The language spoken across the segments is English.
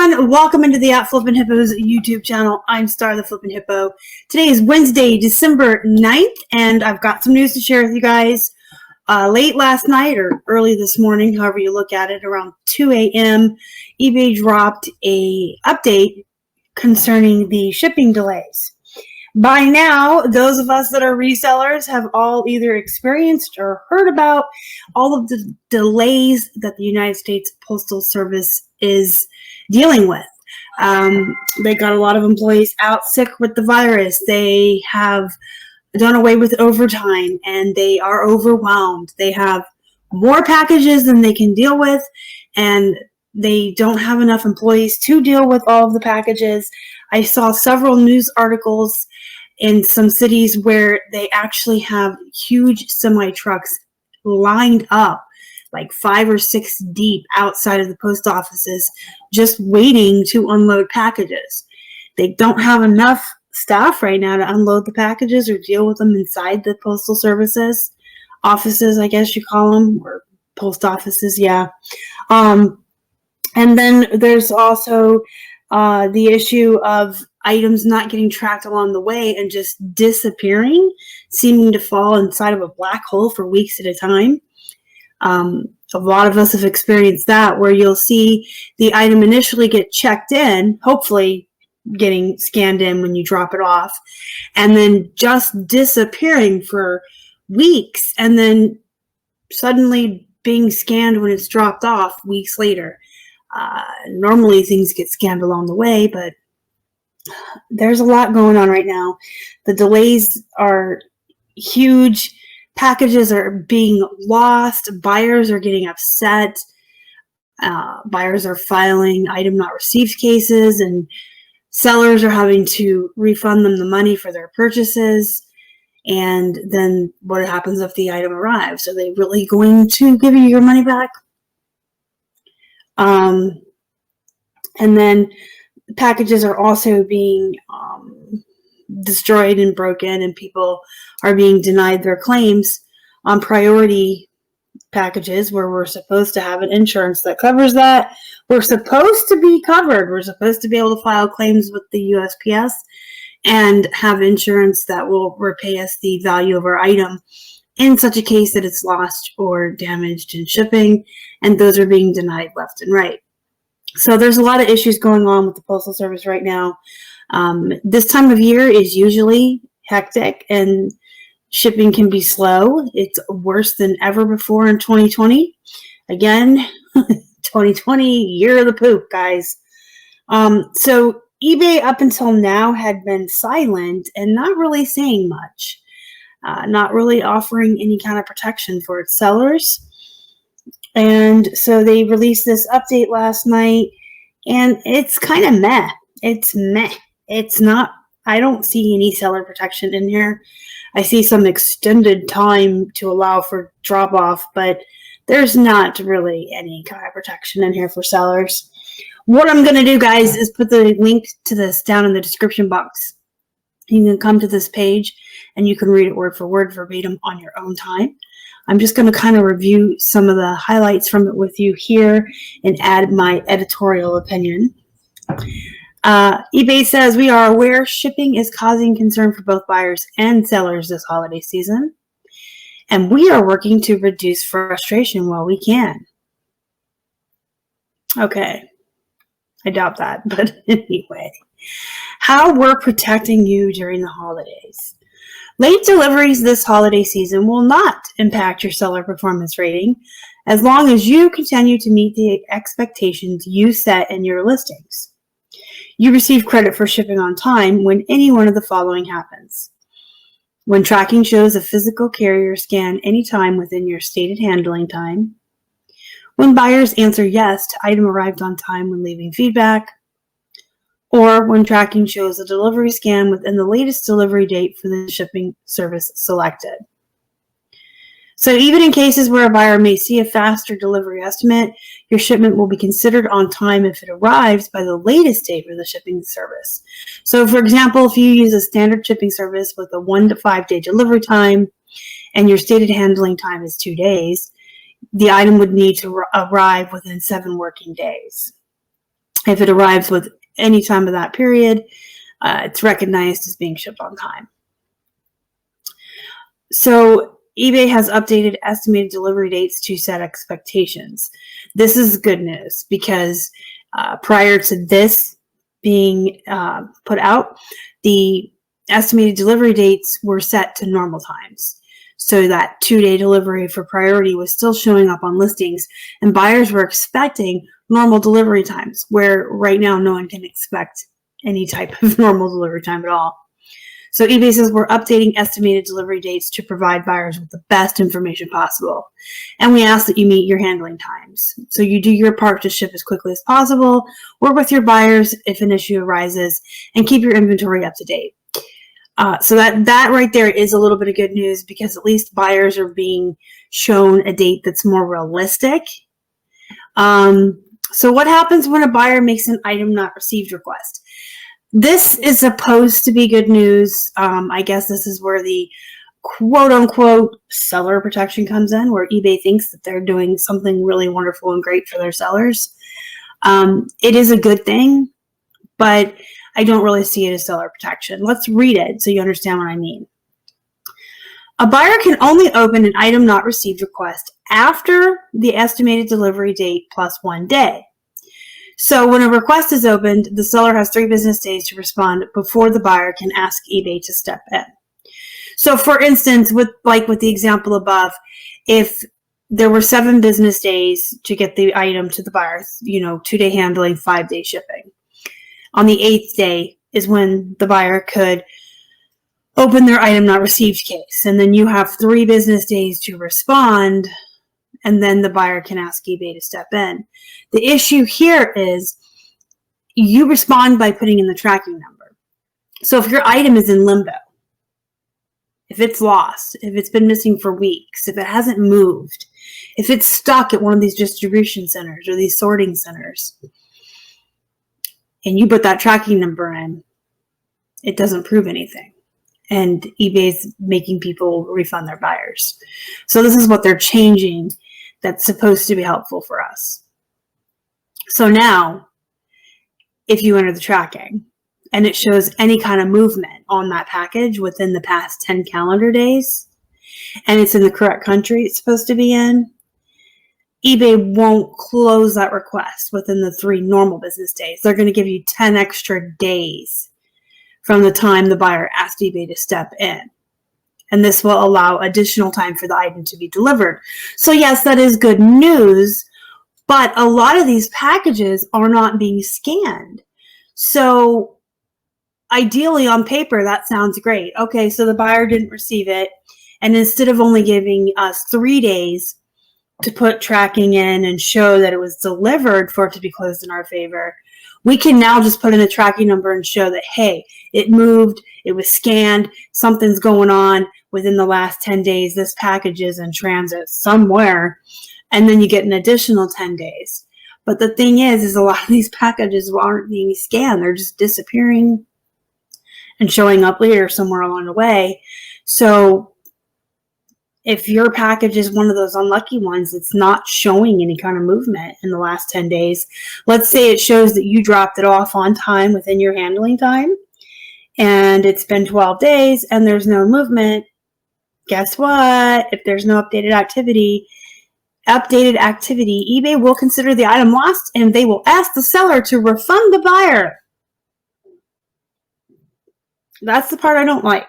everyone, welcome into the Flippin' Hippos YouTube channel. I'm Star the Flippin' Hippo. Today is Wednesday, December 9th, and I've got some news to share with you guys. Late last night or early this morning, however you look at it, around 2 a.m., eBay dropped a update concerning the shipping delays. By now, those of us that are resellers have all either experienced or heard about all of the delays that the United States Postal Service is dealing with. They got a lot of employees out sick with the virus. They have done away with overtime and they are overwhelmed. They have more packages than they can deal with, and they don't have enough employees to deal with all of the packages. I saw several news articles in some cities where they actually have huge semi trucks lined up, like 5 or 6 deep outside of the post offices, just waiting to unload packages. They don't have enough staff right now to unload the packages or deal with them inside the postal services offices, I guess you call them, or post offices. Yeah. And then there's also the issue of items not getting tracked along the way and just disappearing, seeming to fall inside of a black hole for weeks at a time. A lot of us have experienced that, where you'll see the item initially get checked in, hopefully getting scanned in when you drop it off, and then just disappearing for weeks, and then suddenly being scanned when it's dropped off weeks later. Normally things get scanned along the way, but there's a lot going on right now. The delays are huge. Packages are being lost. Buyers are getting upset. Buyers are filing item not received cases, and sellers are having to refund them the money for their purchases. And then what happens if the item arrives? Are they really going to give you your money back? And then packages are also being destroyed and broken, and people are being denied their claims on priority packages where we're supposed to have an insurance that covers that. We're supposed to be covered. We're supposed to be able to file claims with the USPS and have insurance that will repay us the value of our item in such a case that it's lost or damaged in shipping, and those are being denied left and right. So there's a lot of issues going on with the Postal Service right now. This time of year is usually hectic and shipping can be slow. It's worse than ever before in 2020. Again, 2020, year of the poop, guys. So eBay up until now had been silent and not really saying much, not really offering any kind of protection for its sellers. And so they released this update last night, and it's kind of meh. It's meh. It's not, I don't see any seller protection in here. I see some extended time to allow for drop off, but there's not really any kind of protection in here for sellers. What I'm going to do, guys, is put the link to this down in the description box. You can come to this page and you can read it word for word verbatim on your own time. I'm just going to kind of review some of the highlights from it with you here and add my editorial opinion. eBay says, we are aware shipping is causing concern for both buyers and sellers this holiday season, and we are working to reduce frustration while we can. Okay, I doubt that, but anyway. How we're protecting you during the holidays. Late deliveries this holiday season will not impact your seller performance rating as long as you continue to meet the expectations you set in your listings. You receive credit for shipping on time when any one of the following happens. When tracking shows a physical carrier scan anytime within your stated handling time. When buyers answer yes to item arrived on time when leaving feedback. Or when tracking shows a delivery scan within the latest delivery date for the shipping service selected. So even in cases where a buyer may see a faster delivery estimate, your shipment will be considered on time if it arrives by the latest date for the shipping service. So for example, if you use a standard shipping service with a 1 to 5 day delivery time and your stated handling time is 2 days, the item would need to arrive within 7 working days. If it arrives with any time of that period, it's recognized as being shipped on time. So eBay has updated estimated delivery dates to set expectations. This is good news because prior to this being put out, the estimated delivery dates were set to normal times. So that 2-day delivery for priority was still showing up on listings, and buyers were expecting normal delivery times, where right now no one can expect any type of normal delivery time at all. So eBay says we're updating estimated delivery dates to provide buyers with the best information possible. And we ask that you meet your handling times. So you do your part to ship as quickly as possible, work with your buyers if an issue arises, and keep your inventory up to date. So that right there is a little bit of good news, because at least buyers are being shown a date that's more realistic. So what happens when a buyer makes an item not received request? This is supposed to be good news. I guess this is where the quote-unquote seller protection comes in, where eBay thinks that they're doing something really wonderful and great for their sellers. It is a good thing, but I don't really see it as seller protection. Let's read it so you understand what I mean. A buyer can only open an item not received request after the estimated delivery date plus 1 day. So when a request is opened, the seller has 3 business days to respond before the buyer can ask eBay to step in. So for instance, with the example above, if there were 7 business days to get the item to the buyer, 2-day handling, 5-day shipping. On the 8th day is when the buyer could open their item not received case. And then you have 3 business days to respond, and then the buyer can ask eBay to step in. The issue here is you respond by putting in the tracking number. So if your item is in limbo, if it's lost, if it's been missing for weeks, if it hasn't moved, if it's stuck at one of these distribution centers or these sorting centers, and you put that tracking number in, it doesn't prove anything. And eBay's making people refund their buyers. So this is what they're changing that's supposed to be helpful for us. So now, if you enter the tracking and it shows any kind of movement on that package within the past 10 calendar days, and it's in the correct country it's supposed to be in, eBay won't close that request within the 3 normal business days. They're going to give you 10 extra days from the time the buyer asked eBay to step in. And this will allow additional time for the item to be delivered. So yes, that is good news, but a lot of these packages are not being scanned. So ideally on paper, that sounds great. Okay, so the buyer didn't receive it. And instead of only giving us 3 days to put tracking in and show that it was delivered for it to be closed in our favor, we can now just put in a tracking number and show that, hey, it moved, it was scanned, something's going on within the last 10 days, this package is in transit somewhere, and then you get an additional 10 days. But the thing is a lot of these packages aren't being scanned. They're just disappearing and showing up later somewhere along the way. So if your package is one of those unlucky ones that's not showing any kind of movement in the last 10 days, let's say it shows that you dropped it off on time within your handling time, and it's been 12 days and there's no movement, guess what? If there's no updated activity, eBay will consider the item lost, and they will ask the seller to refund the buyer. That's the part I don't like.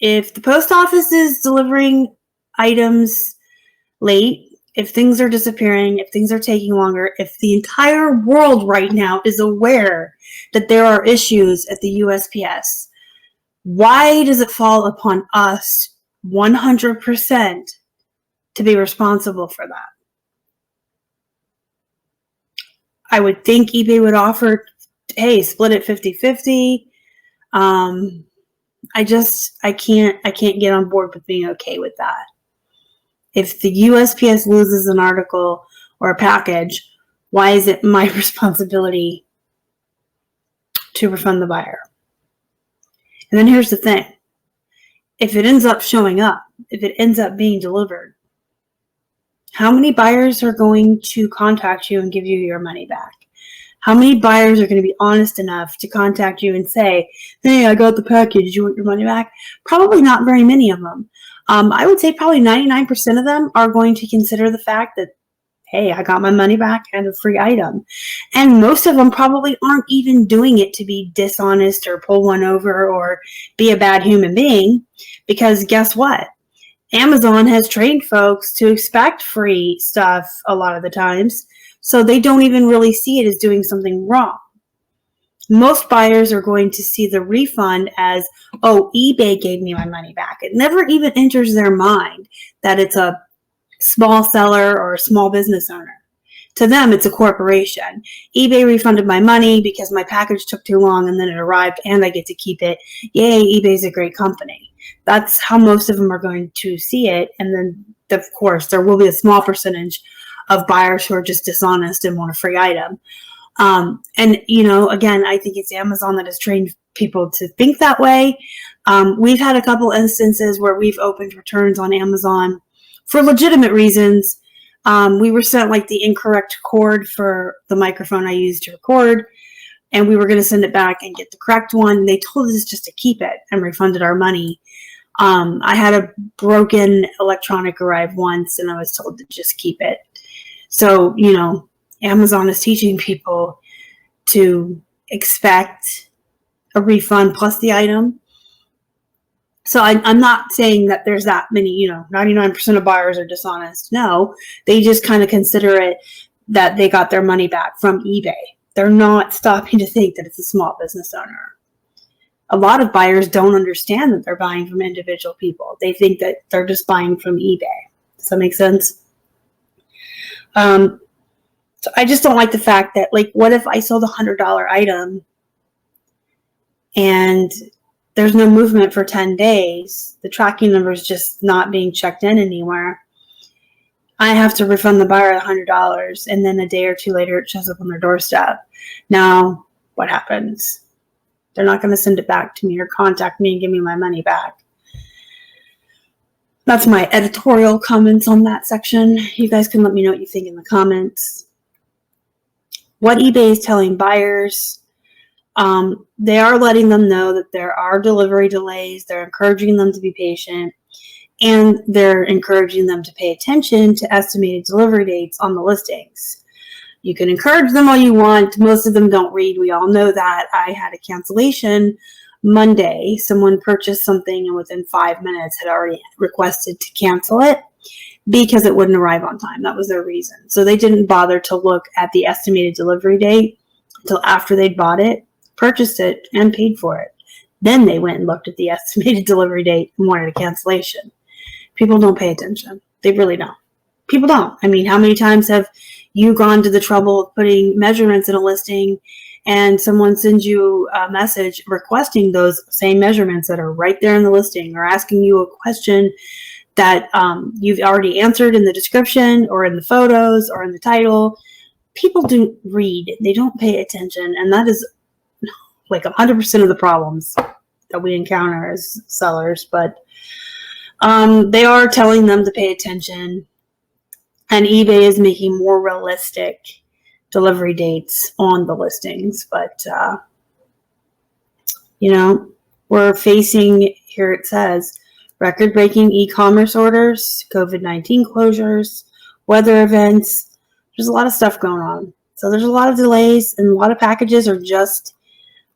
If the post office is delivering items late, if things are disappearing, if things are taking longer, if the entire world right now is aware that there are issues at the USPS, why does it fall upon us 100% to be responsible for that? I would think eBay would offer, hey, split it 50-50. I can't get on board with being okay with that. If the USPS loses an article or a package, why is it my responsibility to refund the buyer? And then here's the thing. If it ends up showing up, if it ends up being delivered, How many buyers are going to contact you and give you your money back? How many buyers are going to be honest enough to contact you and say, hey, I got the package, you want your money back? Probably not very many of them. I would say probably 99% of them are going to consider the fact that, hey, I got my money back and a free item. And most of them probably aren't even doing it to be dishonest or pull one over or be a bad human being, because guess what? Amazon has trained folks to expect free stuff a lot of the times, so they don't even really see it as doing something wrong. Most buyers are going to see the refund as, oh, eBay gave me my money back. It never even enters their mind that it's a small seller or a small business owner. To them, it's a corporation. eBay refunded my money because my package took too long and then it arrived and I get to keep it. Yay, eBay's a great company. That's how most of them are going to see it. And then, of course, there will be a small percentage of buyers who are just dishonest and want a free item. And, you know, again, I think it's Amazon that has trained people to think that way. We've had a couple instances where we've opened returns on Amazon for legitimate reasons. We were sent like the incorrect cord for the microphone I used to record, and we were going to send it back and get the correct one. They told us just to keep it and refunded our money. I had a broken electronic arrive once, and I was told to just keep it. So, you know, Amazon is teaching people to expect a refund plus the item. So I'm not saying that there's that many, you know, 99% of buyers are dishonest. No, they just kind of consider it that they got their money back from eBay. They're not stopping to think that it's a small business owner. A lot of buyers don't understand that they're buying from individual people. They think that they're just buying from eBay. Does that make sense? So I just don't like the fact that, like, what if I sold a $100 item and there's no movement for 10 days, the tracking number is just not being checked in anywhere. I have to refund the buyer $100, and then a day or two later it shows up on their doorstep. Now, what happens? They're not going to send it back to me or contact me and give me my money back. That's my editorial comments on that section. You guys can let me know what you think in the comments. What eBay is telling buyers, they are letting them know that there are delivery delays. They're encouraging them to be patient, and they're encouraging them to pay attention to estimated delivery dates on the listings. You can encourage them all you want. Most of them don't read. We all know that. I had a cancellation Monday. Someone purchased something and within 5 minutes had already requested to cancel it because it wouldn't arrive on time. That was their reason. So they didn't bother to look at the estimated delivery date until after they'd bought it, purchased it, and paid for it. Then they went and looked at the estimated delivery date and wanted a cancellation. People don't pay attention. They really don't. People don't. I mean, how many times have you gone to the trouble of putting measurements in a listing and someone sends you a message requesting those same measurements that are right there in the listing, or asking you a question that you've already answered in the description or in the photos or in the title? People don't read. They don't pay attention. And that is like 100% of the problems that we encounter as sellers. But they are telling them to pay attention. And eBay is making more realistic delivery dates on the listings. But, you know, we're facing, here it says, record-breaking e-commerce orders, COVID-19 closures, weather events. There's a lot of stuff going on. So there's a lot of delays, and a lot of packages are just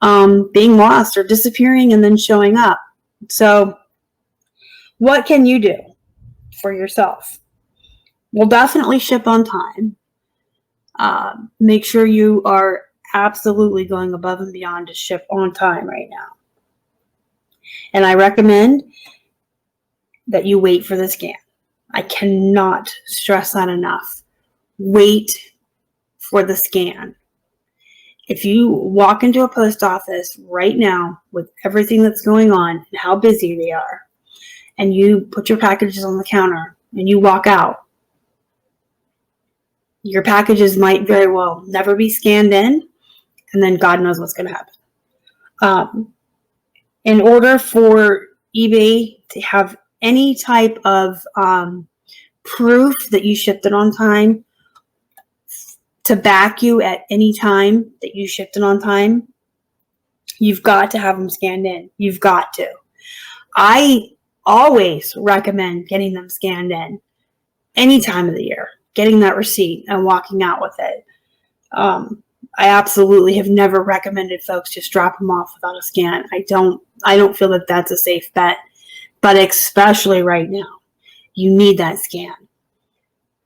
being lost or disappearing and then showing up. So what can you do for yourself? Well, definitely ship on time. Make sure you are absolutely going above and beyond to ship on time right now. And I recommend that you wait for the scan. I cannot stress that enough. Wait for the scan. If you walk into a post office right now with everything that's going on and how busy they are, and you put your packages on the counter and you walk out, your packages might very well never be scanned in, and then God knows what's going to happen. In order for eBay to have any type of proof that you shipped it on time, to back you at any time that you shipped it on time, you've got to have them scanned in. You've got to. I always recommend getting them scanned in any time of the year, getting that receipt and walking out with it. I absolutely have never recommended folks just drop them off without a scan. I don't feel that that's a safe bet, but especially right now, you need that scan.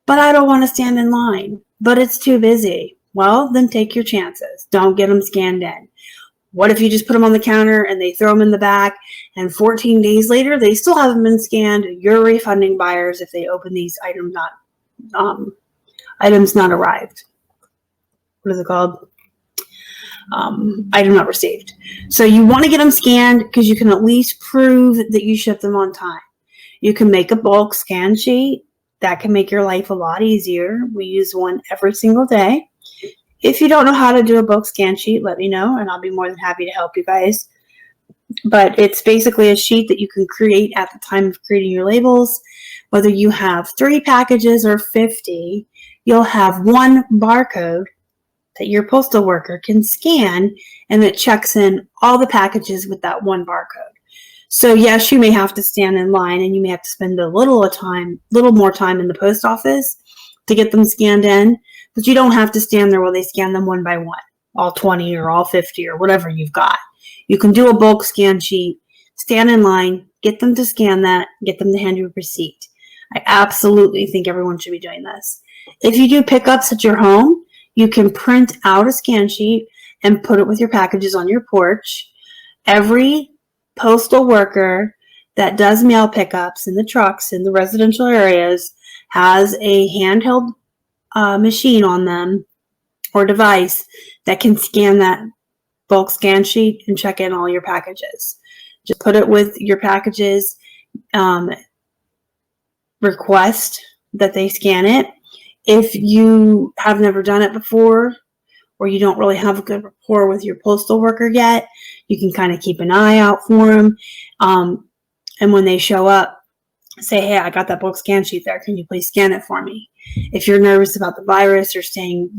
But I don't want to stand in line, but it's too busy. Well, then take your chances. Don't get them scanned in. What if you just put them on the counter and they throw them in the back, and 14 days later, they still haven't been scanned? You're refunding buyers if they open these items not arrived. What is it called? Item not received. So you want to get them scanned because you can at least prove that you shipped them on time. You can make a bulk scan sheet. That can make your life a lot easier. We use one every single day. If you don't know how to do a bulk scan sheet, let me know, and I'll be more than happy to help you guys. But it's basically a sheet that you can create at the time of creating your labels. Whether you have 3 packages or 50, you'll have one barcode that your postal worker can scan, and it checks in all the packages with that one barcode. So yes, you may have to stand in line, and you may have to spend a little more time in the post office to get them scanned in, but you don't have to stand there while they scan them one by one, all 20 or all 50 or whatever you've got. You can do a bulk scan sheet, stand in line, get them to scan that, get them to hand you a receipt. I absolutely think everyone should be doing this. If you do pickups at your home, you can print out a scan sheet and put it with your packages on your porch. Every postal worker that does mail pickups in the trucks in the residential areas has a handheld machine on them or device that can scan that bulk scan sheet and check in all your packages. Just put it with your packages, request that they scan it. If you have never done it before, or you don't really have a good rapport with your postal worker yet, you can kind of keep an eye out for them. And when they show up, say, hey, I got that bulk scan sheet there. Can you please scan it for me? If you're nervous about the virus or staying,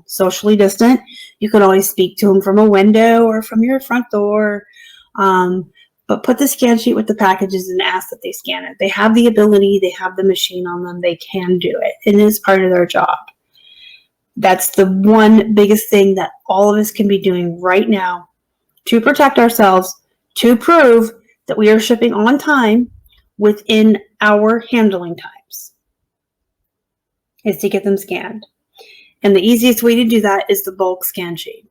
socially distant, you could always speak to them from a window or from your front door. But put the scan sheet with the packages and ask that they scan it. They have the ability. They have the machine on them. They can do it. It is part of their job. That's the one biggest thing that all of us can be doing right now to protect ourselves, to prove that we are shipping on time within our handling times, is to get them scanned. And the easiest way to do that is the bulk scan sheet.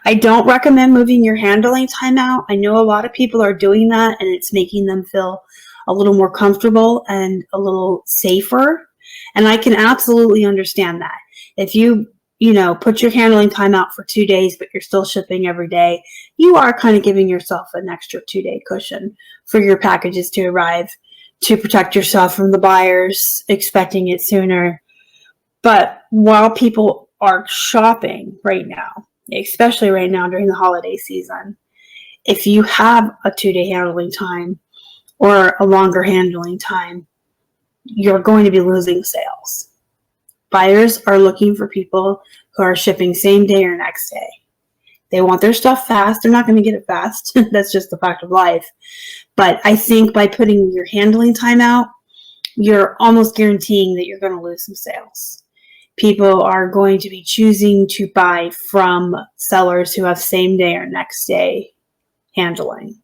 I don't recommend moving your handling time out. I know a lot of people are doing that, and it's making them feel a little more comfortable and a little safer. And I can absolutely understand that. If you, put your handling time out for 2 days, but you're still shipping every day, you are kind of giving yourself an extra 2-day cushion for your packages to arrive, to protect yourself from the buyers expecting it sooner. But while people are shopping right now, especially right now during the holiday season, if you have a 2-day handling time or a longer handling time, you're going to be losing sales. Buyers are looking for people who are shipping same day or next day. They want their stuff fast. They're not going to get it fast. That's just the fact of life. But I think by putting your handling time out, you're almost guaranteeing that you're going to lose some sales. People are going to be choosing to buy from sellers who have same day or next day handling.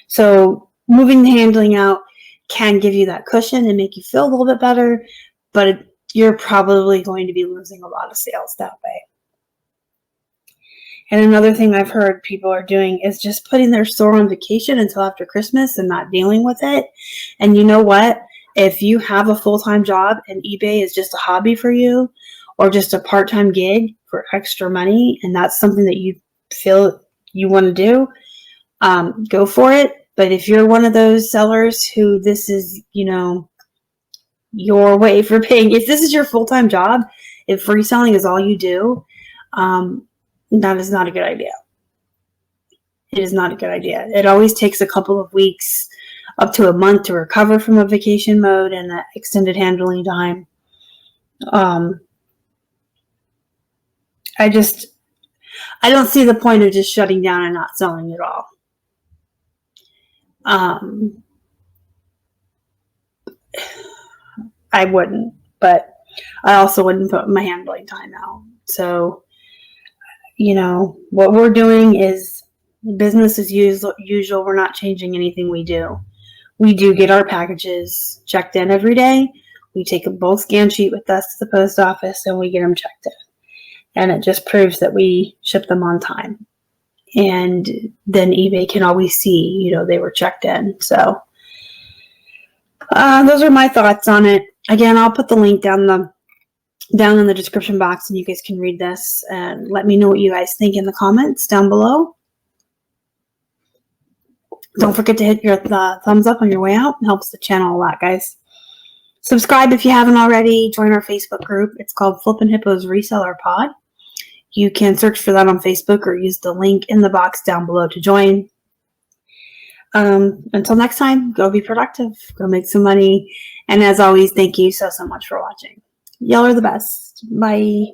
So moving the handling out can give you that cushion and make you feel a little bit better, but you're probably going to be losing a lot of sales that way. And another thing I've heard people are doing is just putting their store on vacation until after Christmas and not dealing with it. And you know what? If you have a full-time job and eBay is just a hobby for you, or just a part-time gig for extra money, and that's something that you feel you want to do, go for it. But if you're one of those sellers who this is, your way for paying, if this is your full-time job, if reselling is all you do, that is not a good idea. It is not a good idea. It always takes a couple of weeks up to a month to recover from a vacation mode and that extended handling time. I don't see the point of just shutting down and not selling at all. I wouldn't, but I also wouldn't put my handling time out. So, you know, what we're doing is business as usual. We're not changing anything we do. We do get our packages checked in every day. We take a bulk scan sheet with us to the post office and we get them checked in. And it just proves that we ship them on time. And then eBay can always see, you know, they were checked in. So those are my thoughts on it. Again, I'll put the link down in the description box and you guys can read this and let me know what you guys think in the comments down below. Don't forget to hit your thumbs up on your way out. It helps the channel a lot, guys. Subscribe if you haven't already. Join our Facebook group. It's called Flippin' Hippos Reseller Pod. You can search for that on Facebook or use the link in the box down below to join. Until next time, go be productive. Go make some money. And as always, thank you so much for watching. Y'all are the best. Bye.